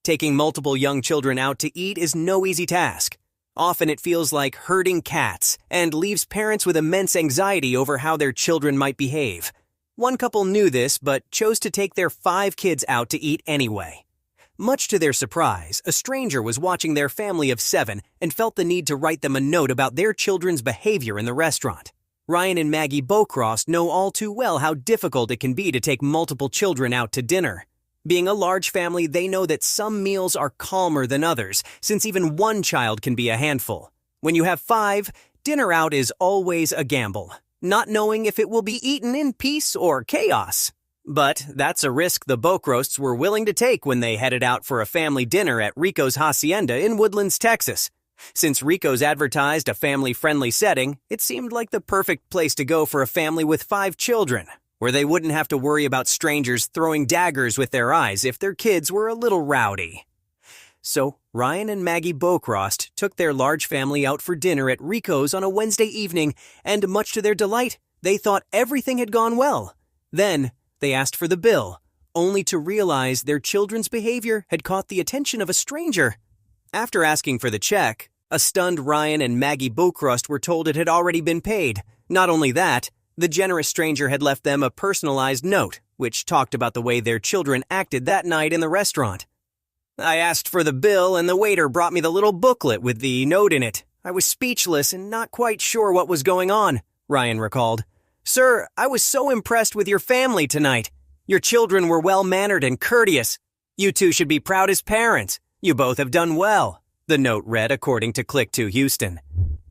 Taking multiple young children out to eat is no easy task. Often it feels like herding cats and leaves parents with immense anxiety over how their children might behave. One couple knew this but chose to take their 5 kids out to eat anyway. Much to their surprise, a stranger was watching their family of 7 and felt the need to write them a note about their children's behavior in the restaurant. Ryan and Maggie Bocrost know all too well how difficult it can be to take multiple children out to dinner. Being a large family, they know that some meals are calmer than others, since even one child can be a handful. When you have 5, dinner out is always a gamble, not knowing if it will be eaten in peace or chaos. But that's a risk the Bocrosts were willing to take when they headed out for a family dinner at Rico's Hacienda in Woodlands, Texas. Since Rico's advertised a family-friendly setting, it seemed like the perfect place to go for a family with 5 children, where they wouldn't have to worry about strangers throwing daggers with their eyes if their kids were a little rowdy. So, Ryan and Maggie Bocrost took their large family out for dinner at Rico's on a Wednesday evening, and much to their delight, they thought everything had gone well. Then, they asked for the bill, only to realize their children's behavior had caught the attention of a stranger. After asking for the check, a stunned Ryan and Maggie Bocrost were told it had already been paid. Not only that, the generous stranger had left them a personalized note, which talked about the way their children acted that night in the restaurant. "I asked for the bill and the waiter brought me the little booklet with the note in it. I was speechless and not quite sure what was going on," Ryan recalled. "Sir, I was so impressed with your family tonight. Your children were well-mannered and courteous. You two should be proud as parents. You both have done well," the note read according to Click2 Houston.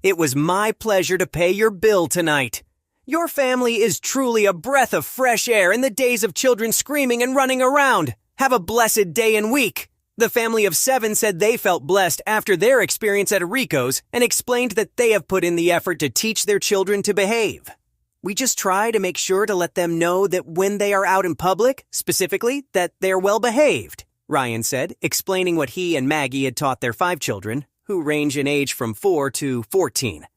"It was my pleasure to pay your bill tonight. Your family is truly a breath of fresh air in the days of children screaming and running around. Have a blessed day and week." The family of 7 said they felt blessed after their experience at Rico's and explained that they have put in the effort to teach their children to behave. "We just try to make sure to let them know that when they are out in public, specifically, that they're well behaved," Ryan said, explaining what he and Maggie had taught their 5 children, who range in age from 4 to 14.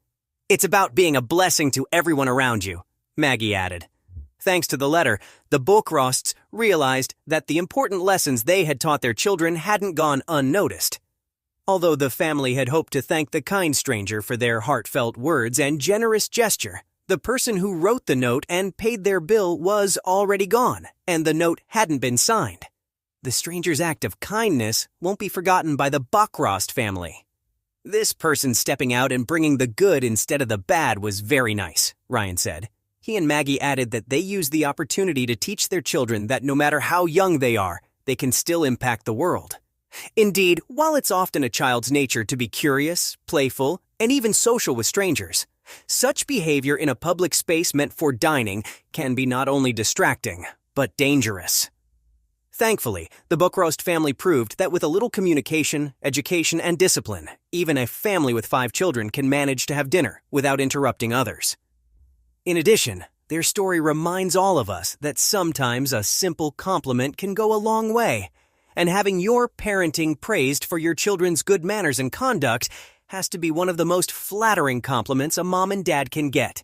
"It's about being a blessing to everyone around you," Maggie added. Thanks to the letter, the Bocrosts realized that the important lessons they had taught their children hadn't gone unnoticed. Although the family had hoped to thank the kind stranger for their heartfelt words and generous gesture, the person who wrote the note and paid their bill was already gone, and the note hadn't been signed. The stranger's act of kindness won't be forgotten by the Bocrost family. "This person stepping out and bringing the good instead of the bad was very nice," Ryan said. He and Maggie added that they used the opportunity to teach their children that no matter how young they are, they can still impact the world. Indeed, while it's often a child's nature to be curious, playful, and even social with strangers, such behavior in a public space meant for dining can be not only distracting, but dangerous. Thankfully, the Bocrost family proved that with a little communication, education, and discipline, even a family with 5 children can manage to have dinner without interrupting others. In addition, their story reminds all of us that sometimes a simple compliment can go a long way, and having your parenting praised for your children's good manners and conduct has to be one of the most flattering compliments a mom and dad can get.